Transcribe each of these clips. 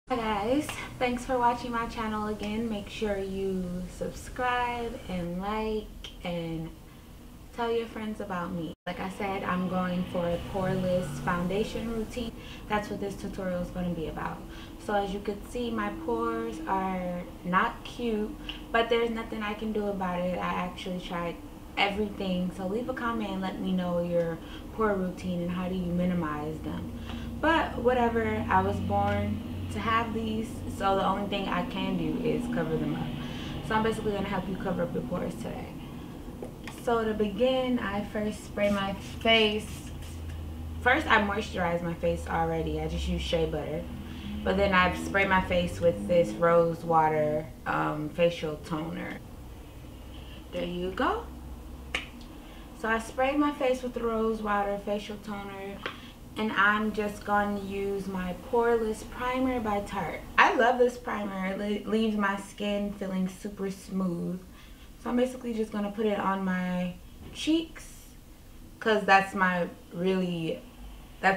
Hi guys, thanks for watching my channel again. Make sure you subscribe and like and tell your friends about me. Like I said, I'm going for a poreless foundation routine. That's what this tutorial is going to be about. So as you can see, my pores are not cute, but there's nothing I can do about it. I actually tried everything. So leave a comment and let me know your pore routine and how do you minimize them. But whatever, I was born to have these, so the only thing I can do is cover them up. So I'm basically going to help you cover up your pores today. So to begin, I first spray my face. First I moisturize my face already. I just use shea butter. But then I spray my face with this rose water facial toner. There you go. So I sprayed my face with the rose water facial toner. And I'm just going to use my Poreless primer by Tarte. I love this primer. It leaves my skin feeling super smooth. So I'm basically just going to put it on my cheeks, because that's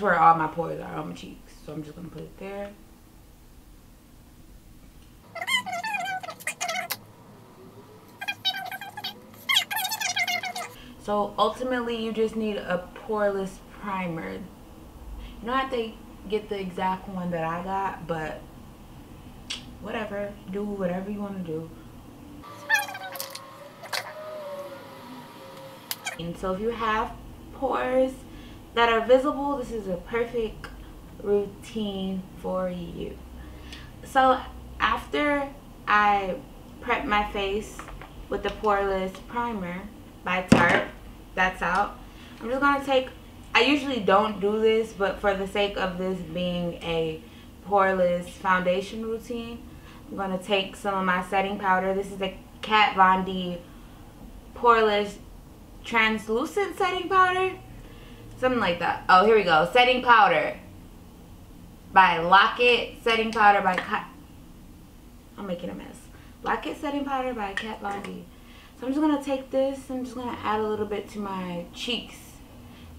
where all my pores are, on my cheeks. So I'm just going to put it there. So ultimately you just need a poreless primer. You don't have to get the exact one that I got, but whatever. Do whatever you want to do. And so if you have pores that are visible, this is a perfect routine for you. So after I prep my face with the Poreless primer by Tarte, that's out. I'm just going to take, I usually don't do this, but for the sake of this being a poreless foundation routine, I'm going to take some of my setting powder. This is the Kat Von D Poreless translucent setting powder, something like that. Oh, here we go. Setting powder by Lock-It. Setting powder by I'm making a mess. Lock-It setting powder by Kat Von D. So I'm just going to take this. I'm just going to add a little bit to my cheeks,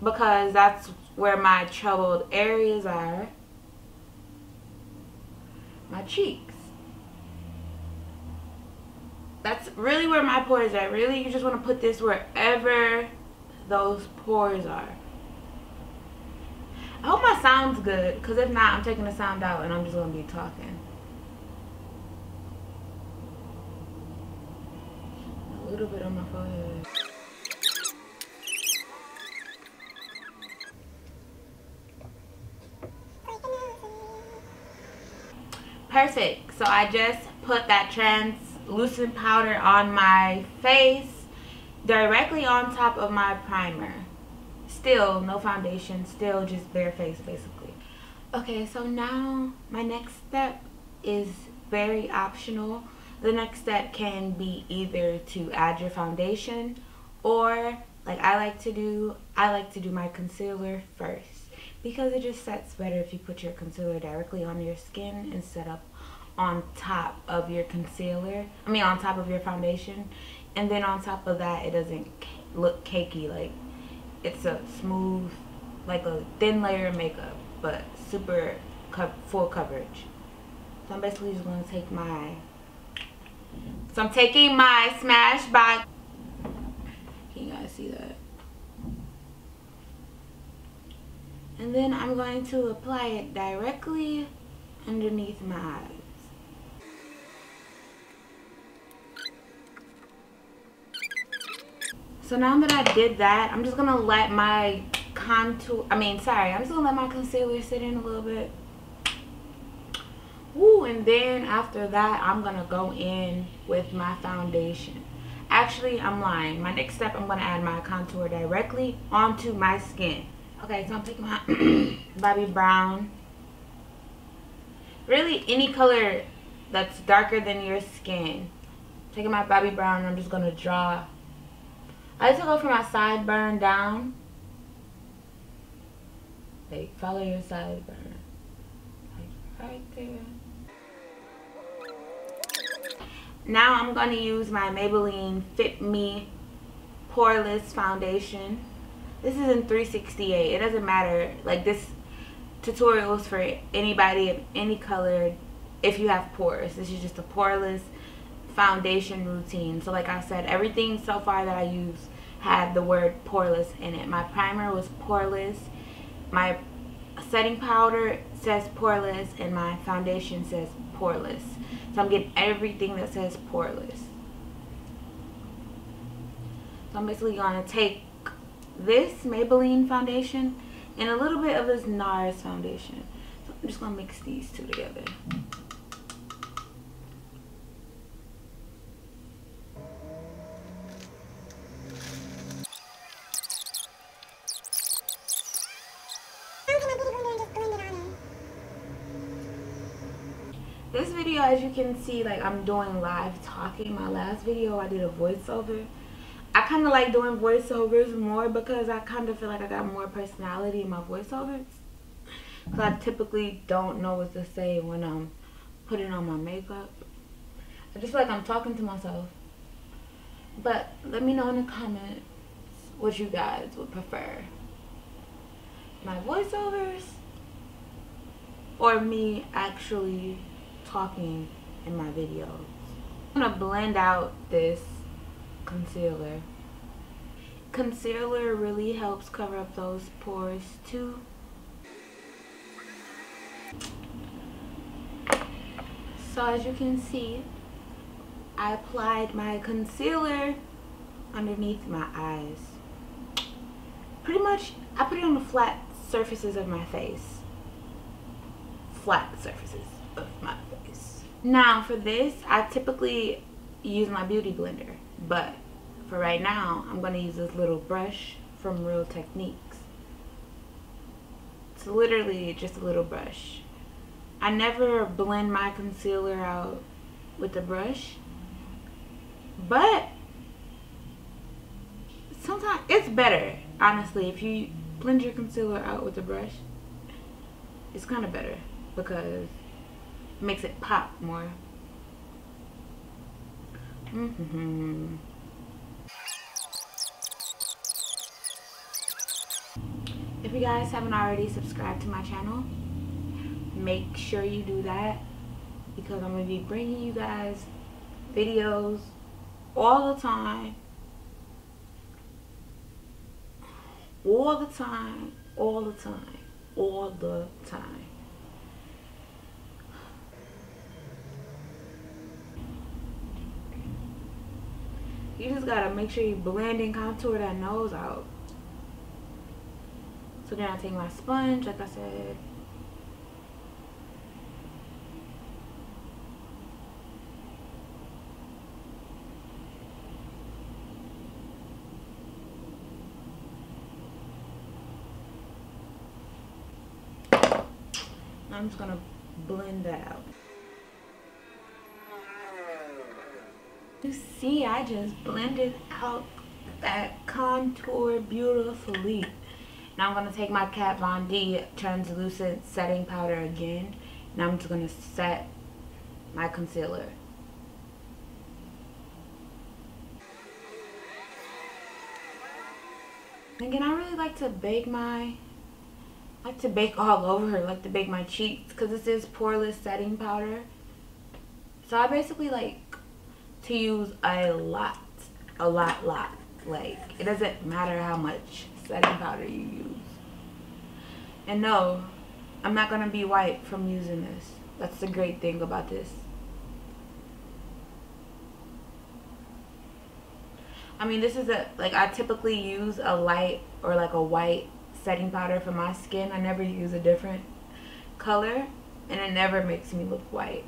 because that's where my troubled areas are. My cheeks. That's really where my pores are. Really, you just want to put this wherever those pores are. I hope my sound's good, because if not, I'm taking the sound out and I'm just going to be talking. A little bit on my forehead. Perfect. So I just put that translucent powder on my face, directly on top of my primer. Still no foundation, still just bare face basically. Okay, so now my next step is very optional. The next step can be either to add your foundation, or like I like to do my concealer first, because it just sets better if you put your concealer directly on your skin instead of on top of your concealer. I mean on top of your foundation. And then on top of that, it doesn't look cakey. Like, it's a smooth, like a thin layer of makeup, but super full coverage. So I'm basically just going to take my, I'm taking my Smashbox. Can you guys see that? And then I'm going to apply it directly underneath my eyes. So now that I did that, I'm just going to let my I'm just going to let my concealer sit in a little bit. Woo, and then after that, I'm going to go in with my foundation. Actually, I'm lying. My next step, I'm going to add my contour directly onto my skin. Okay, so I'm taking my Bobbi Brown. Really, any color that's darker than your skin. Taking my Bobbi Brown, and I'm just going to draw. I like to go from my sideburn down. Like, follow your sideburn. Like, right there. Now I'm going to use my Maybelline Fit Me Poreless Foundation. This is in 368. It doesn't matter. Like, this tutorial is for anybody of any color, if you have pores. This is just a poreless foundation routine. So like I said, everything so far that I used had the word poreless in it. My primer was poreless, my setting powder says poreless, and my foundation says poreless. So I'm getting everything that says poreless. So I'm basically going to take this Maybelline foundation and a little bit of this NARS foundation. So I'm just going to mix these two together. This video, as you can see, like I'm doing live talking. My last video I did a voiceover. I kind of like doing voiceovers more because I kind of feel like I got more personality in my voiceovers. Because I typically don't know what to say when I'm putting on my makeup. I just feel like I'm talking to myself. But let me know in the comments what you guys would prefer. My voiceovers or me actually talking in my videos. I'm gonna blend out this concealer. Concealer really helps cover up those pores too. So as you can see, I applied my concealer underneath my eyes. Pretty much, I put it on the flat surfaces of my face. Flat surfaces of my face. Now for this, I typically use my beauty blender, but for right now, I'm going to use this little brush from Real Techniques. It's literally just a little brush. I never blend my concealer out with the brush, but sometimes it's better, honestly, if you blend your concealer out with the brush. It's kind of better because it makes it pop more. If you guys haven't already subscribed to my channel, make sure you do that, because I'm going to be bringing you guys videos all the time. All the time. All the time. All the time. You just gotta make sure you blend and contour that nose out. So then I take my sponge, like I said. I'm just gonna blend that out. You see, I just blended out that contour beautifully. Now I'm going to take my Kat Von D translucent setting powder again. Now I'm just going to set my concealer. Again, I really like to bake all over, like to bake my cheeks, because this is poreless setting powder. So I basically like to use a lot. Like, it doesn't matter how much setting powder you use. And no, I'm not gonna be white from using this. That's the great thing about this. I mean, this is I typically use a light or like a white setting powder for my skin. I never use a different color, and it never makes me look white.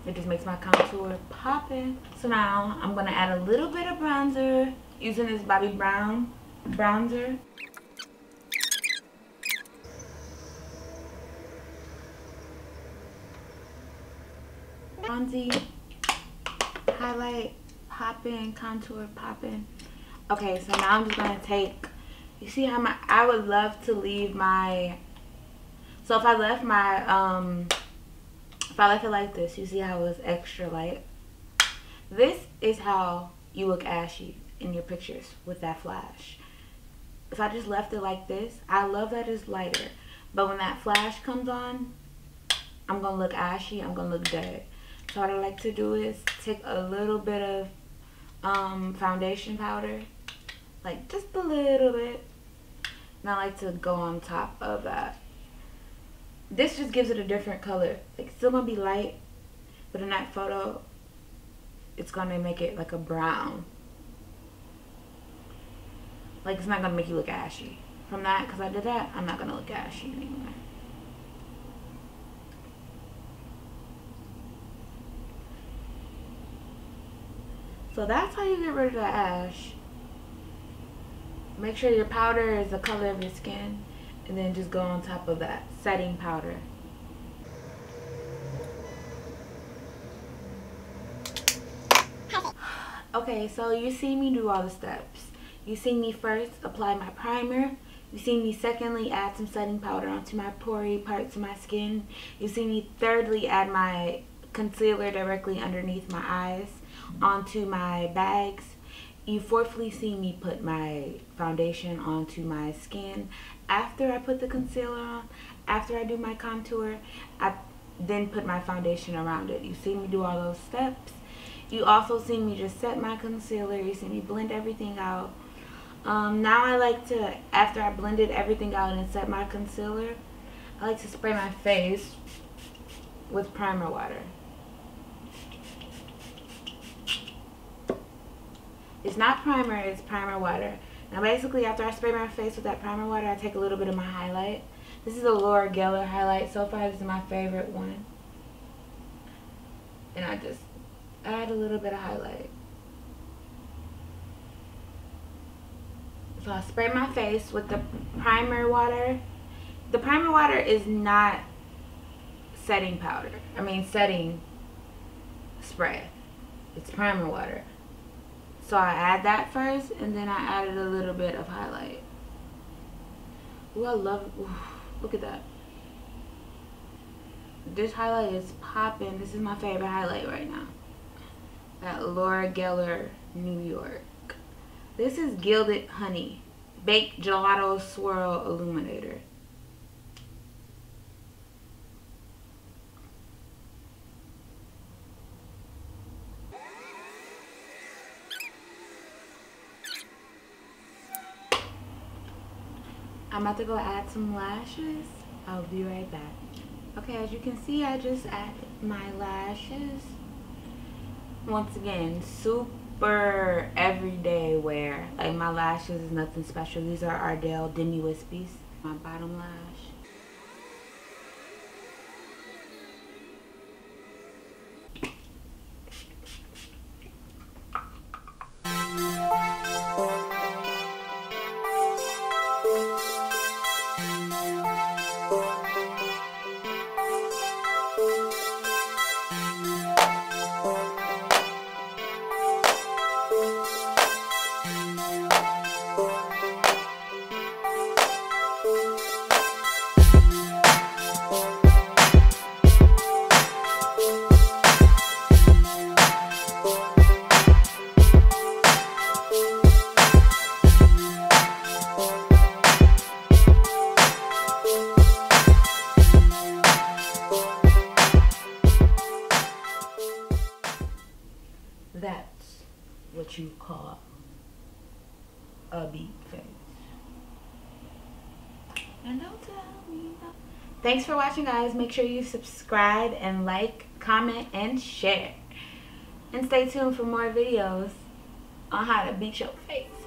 It just makes my contour popping. So now I'm gonna add a little bit of bronzer using this Bobbi Brown bronzer. Bronzy, highlight popping, contour popping. Okay, so now I'm just gonna take, you see how I would love to leave my, so if I left my, if I left it like this, you see how it's extra light? This is how you look ashy in your pictures with that flash. If I just left it like this, I love that it's lighter. But when that flash comes on, I'm gonna look ashy, I'm gonna look dead. So what I like to do is take a little bit of foundation powder, like just a little bit, and I like to go on top of that. This just gives it a different color. Like, it's still gonna be light, but in that photo it's gonna make it like a brown. Like, it's not gonna make you look ashy. From that, because I did that, I'm not gonna look ashy anymore. So that's how you get rid of the ash. Make sure your powder is the color of your skin, and then just go on top of that setting powder. Okay, so you see me do all the steps. You see me first apply my primer. You see me secondly add some setting powder onto my pory parts of my skin. You see me thirdly add my concealer directly underneath my eyes onto my bags. You fourthly see me put my foundation onto my skin. After I put the concealer on, after I do my contour, I then put my foundation around it. You see me do all those steps. You also see me just set my concealer. You see me blend everything out. Now I like to, after I blended everything out and set my concealer, I like to spray my face with primer water. It's not primer, it's primer water. Now basically, after I spray my face with that primer water, I take a little bit of my highlight. This is a Gellar highlight. So far, this is my favorite one. And I just add a little bit of highlight. So I spray my face with the primer water. The primer water is not setting powder. I mean setting spray. It's primer water. So I add that first, and then I added a little bit of highlight. Ooh, I love it. Ooh, look at that. This highlight is popping. This is my favorite highlight right now. At Gellar, New York. This is Gilded Honey Baked Gelato Swirl Illuminator. I'm about to go add some lashes. I'll be right back. Okay, as you can see, I just added my lashes. Once again, super everyday wear. Like, my lashes is nothing special. These are Ardell Demi Wispies. My bottom lash. That's what you call a beat face. And don't tell me no. Thanks for watching, guys. Make sure you subscribe and like, comment, and share. And stay tuned for more videos on how to beat your face.